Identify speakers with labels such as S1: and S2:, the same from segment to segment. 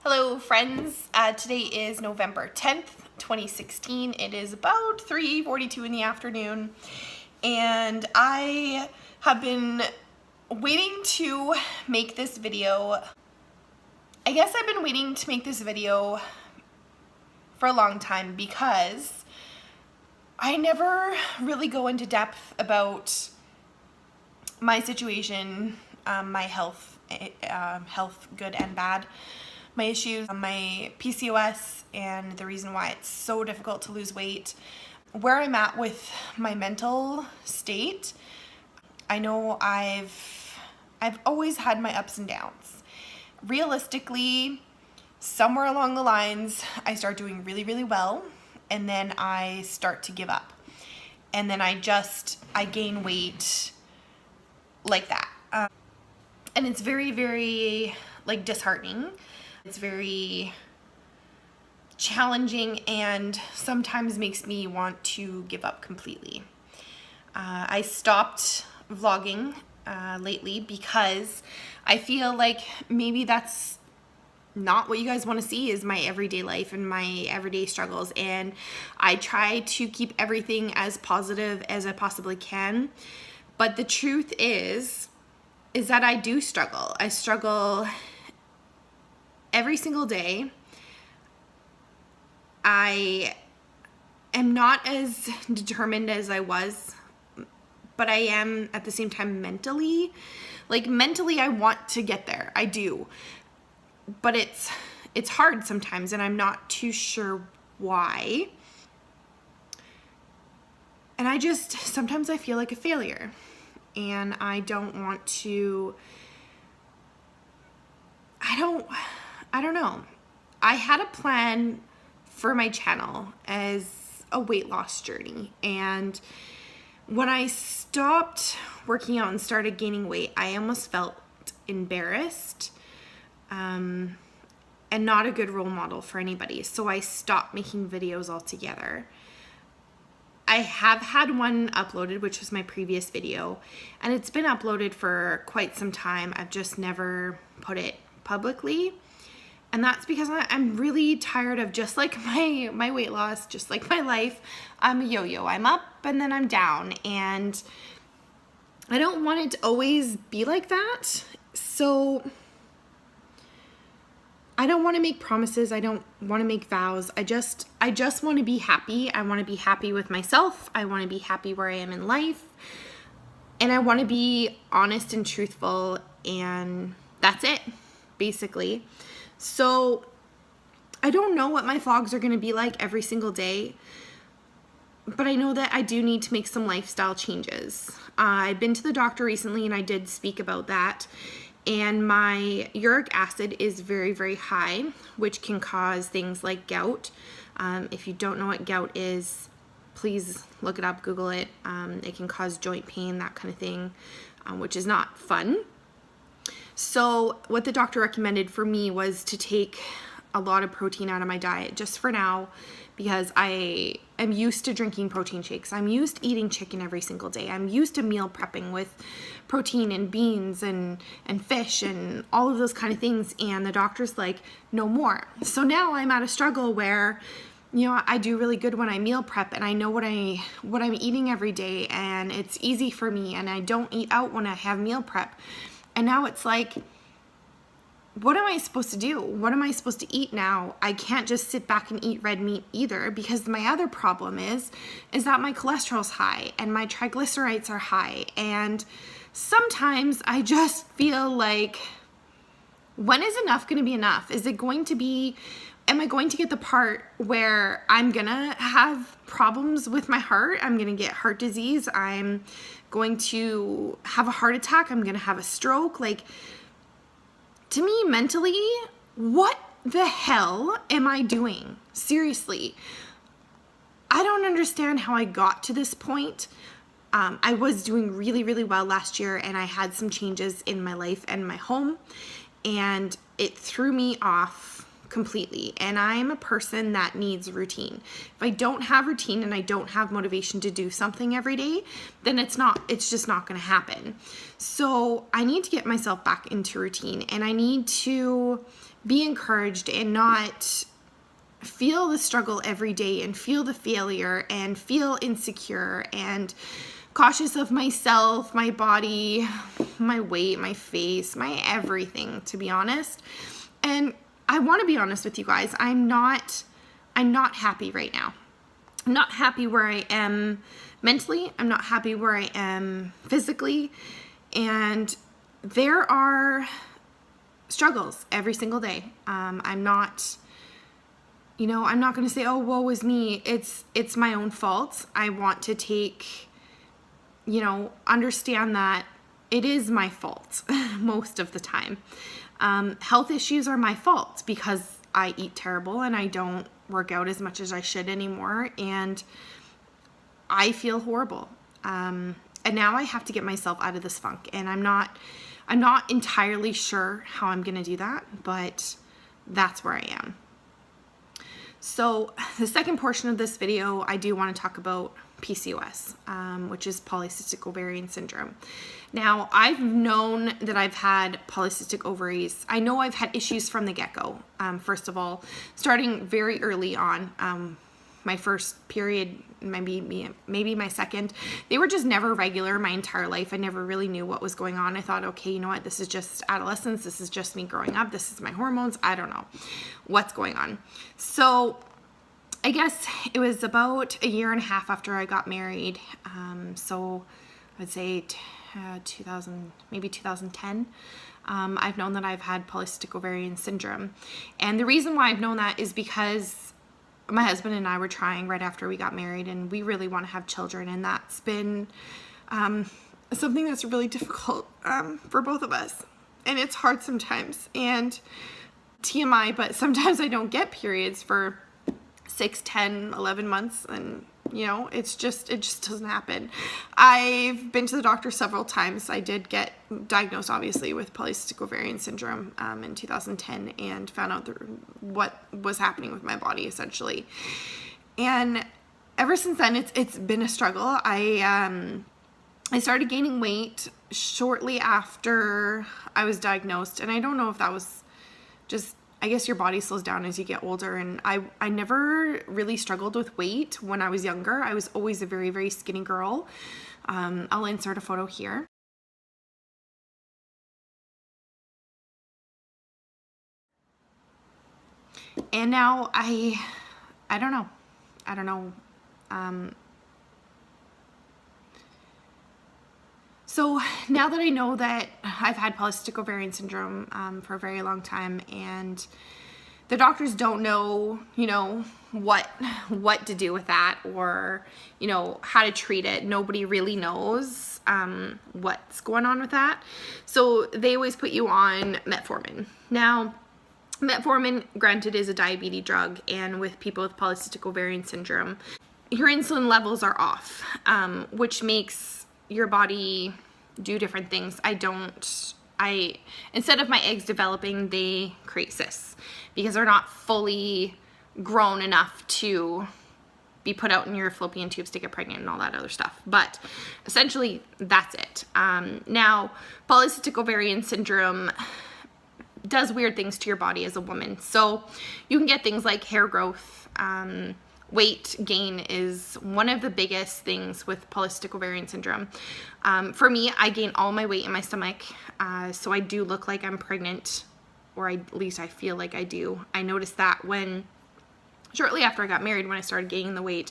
S1: Hello friends, today is November 10th, 2016. It is about 3:42 in the afternoon and I have been waiting to make this video. I guess I've been waiting to make this video for a long time because I never really go into depth about my situation, my health, good and bad, my issues, my Pcos, and the reason why it's so difficult to lose weight, where I'm at with my mental state. I know I've always had my ups and downs. Realistically, somewhere along the lines, I start doing really, really well, and then I start to give up. And then I gain weight like that. And it's very, very disheartening. It's very challenging and sometimes makes me want to give up completely. I stopped vlogging lately because I feel like maybe that's not what you guys want to see, is my everyday life and my everyday struggles, and I try to keep everything as positive as I possibly can. But the truth is that I do struggle. I struggle every single day. I am not as determined as I was, but I am at the same time mentally. Mentally, I want to get there. I do. But it's hard sometimes, and I'm not too sure why. And sometimes I feel like a failure, and I don't want to, I don't know. I had a plan for my channel as a weight loss journey, and when I stopped working out and started gaining weight, I almost felt embarrassed and not a good role model for anybody. So I stopped making videos altogether. I have had one uploaded, which was my previous video, and it's been uploaded for quite some time. I've just never put it publicly, and that's because I'm really tired of, just like my weight loss, just like my life, I'm a yo-yo. I'm up and then I'm down, and I don't want it to always be like that. So I don't want to make promises. I don't want to make vows. I just want to be happy. I want to be happy with myself. I want to be happy where I am in life, and I want to be honest and truthful, and that's it, basically. So I don't know what my vlogs are going to be like every single day, but I know that I do need to make some lifestyle changes. I've been to the doctor recently, and I did speak about that. And my uric acid is very, very high, which can cause things like gout. If you don't know what gout is, please look it up, Google it. It can cause joint pain, that kind of thing, which is not fun. So what the doctor recommended for me was to take a lot of protein out of my diet just for now, because I am used to drinking protein shakes. I'm used to eating chicken every single day. I'm used to meal prepping with protein and beans and fish and all of those kind of things. And the doctor's like, no more. So now I'm at a struggle where, I do really good when I meal prep, and I know what I'm eating every day, and it's easy for me, and I don't eat out when I have meal prep. And now it's like, what am I supposed to do? What am I supposed to eat now? I can't just sit back and eat red meat either, because my other problem is that my cholesterol's high and my triglycerides are high. And sometimes I just feel like, when is enough going to be enough? Am I going to get the part where I'm going to have problems with my heart? I'm going to get heart disease. I'm going to have a heart attack. I'm going to have a stroke. To me, mentally, what the hell am I doing? Seriously. I don't understand how I got to this point. I was doing really, really well last year, and I had some changes in my life and my home, and it threw me off completely. And I'm a person that needs routine. If I don't have routine and I don't have motivation to do something every day, then it's just not going to happen. So I need to get myself back into routine, and I need to be encouraged and not feel the struggle every day and feel the failure and feel insecure and cautious of myself, my body, my weight, my face, my everything, to be honest. And I want to be honest with you guys. I'm not happy right now. I'm not happy where I am mentally. I'm not happy where I am physically. And there are struggles every single day. I'm not going to say, oh, woe is me. It's my own fault. I want to understand that it is my fault most of the time. Health issues are my fault because I eat terrible and I don't work out as much as I should anymore. And I feel horrible. And now I have to get myself out of this funk. And I'm not entirely sure how I'm going to do that, but that's where I am. So the second portion of this video, I do want to talk about PCOS, which is polycystic ovarian syndrome. Now, I've known that I've had polycystic ovaries. I know I've had issues from the get-go. First of all, starting very early on, my first period, maybe my second, they were just never regular my entire life. I never really knew what was going on. I thought, okay, you know what? This is just adolescence. This is just me growing up. This is my hormones. I don't know what's going on. So I guess it was about a year and a half after I got married. So I'd say 2010. I've known that I've had polycystic ovarian syndrome. And the reason why I've known that is because my husband and I were trying right after we got married, and we really want to have children. And that's been something that's really difficult for both of us. And it's hard sometimes. And TMI, but sometimes I don't get periods for 6, 10, 11 months, and it just doesn't happen. I've been to the doctor several times. I did get diagnosed, obviously, with polycystic ovarian syndrome in 2010 and found out what was happening with my body, essentially. And ever since then, it's been a struggle. I started gaining weight shortly after I was diagnosed, and I don't know if that was just, I guess your body slows down as you get older, and I never really struggled with weight when I was younger. I was always a very, very skinny girl. I'll insert a photo here. And now I don't know. So now that I know that I've had polycystic ovarian syndrome for a very long time, and the doctors don't know, what to do with that, or, how to treat it. Nobody really knows what's going on with that. So they always put you on metformin. Now, metformin, granted, is a diabetes drug, and with people with polycystic ovarian syndrome, your insulin levels are off, which makes your body do different things. Instead of my eggs developing, they create cysts because they're not fully grown enough to be put out in your fallopian tubes to get pregnant and all that other stuff. But essentially, that's it. Now, polycystic ovarian syndrome does weird things to your body as a woman. So you can get things like hair growth. Weight gain is one of the biggest things with polycystic ovarian syndrome. For me, I gain all my weight in my stomach, so I do look like I'm pregnant, or at least I feel like I do. I noticed that shortly after I got married, when I started gaining the weight,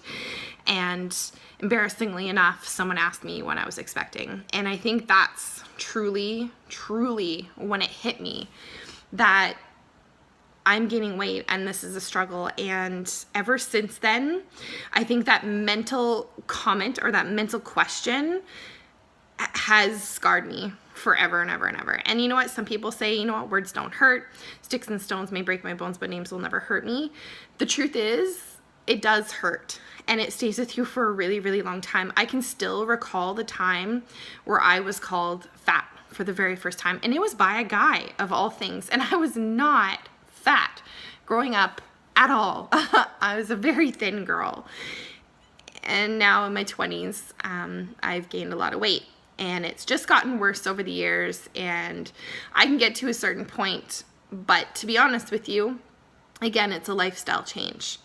S1: and embarrassingly enough, someone asked me when I was expecting. And I think that's truly, truly when it hit me that I'm gaining weight and this is a struggle. And ever since then, I think that mental comment or that mental question has scarred me forever and ever and ever. And you know what? Some people say, words don't hurt. Sticks and stones may break my bones, but names will never hurt me. The truth is, it does hurt. And it stays with you for a really, really long time. I can still recall the time where I was called fat for the very first time. And it was by a guy, of all things. And I was not fat growing up at all. I was a very thin girl. And now in my 20s, I've gained a lot of weight. And it's just gotten worse over the years. And I can get to a certain point But to be honest with you, again, it's a lifestyle change.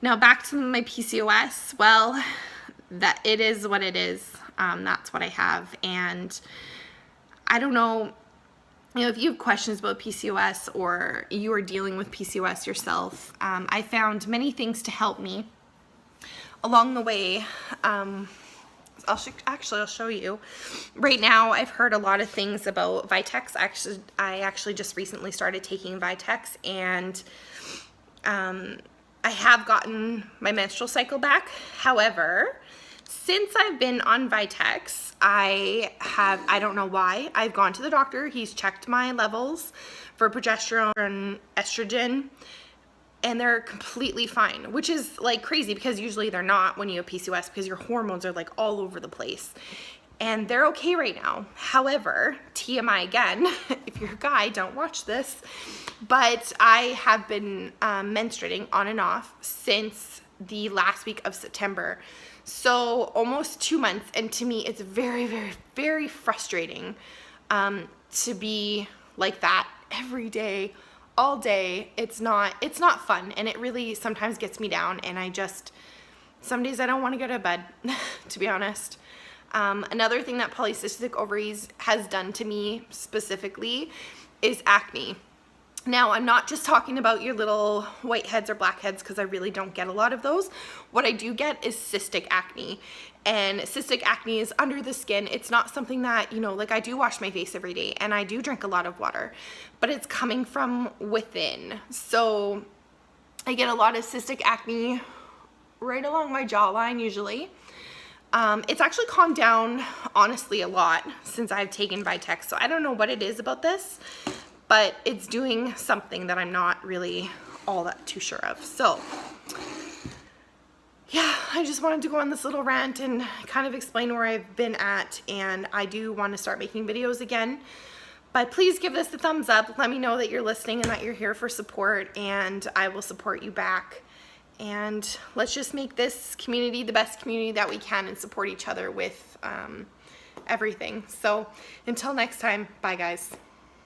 S1: Now back to my PCOS. Well, that it is what it is. That's what I have. And I don't know, if you have questions about PCOS or you are dealing with PCOS yourself, I found many things to help me along the way. I'll show you. Right now, I've heard a lot of things about Vitex. I actually just recently started taking Vitex, and I have gotten my menstrual cycle back. However, since I've been on Vitex, I don't know why, I've gone to the doctor. He's checked my levels for progesterone and estrogen, and they're completely fine, which is like crazy because usually they're not when you have PCOS, because your hormones are like all over the place. And they're okay right now. However, TMI again, if you're a guy, don't watch this, but I have been menstruating on and off since the last week of September. So almost 2 months, and to me it's very, very, very frustrating to be like that every day, all day. It's not fun, and it really sometimes gets me down, and some days I don't want to go to bed, to be honest. Another thing that polycystic ovaries has done to me specifically is acne. Now, I'm not just talking about your little whiteheads or blackheads, because I really don't get a lot of those. What I do get is cystic acne. And cystic acne is under the skin. It's not something that, like, I do wash my face every day and I do drink a lot of water, but it's coming from within. So I get a lot of cystic acne right along my jawline usually. It's actually calmed down, honestly, a lot since I've taken Vitex. So I don't know what it is about this, but it's doing something that I'm not really all that too sure of. So yeah, I just wanted to go on this little rant and kind of explain where I've been at, and I do want to start making videos again. But please give this a thumbs up. Let me know that you're listening and that you're here for support, and I will support you back. And let's just make this community the best community that we can and support each other with everything. So until next time, bye guys.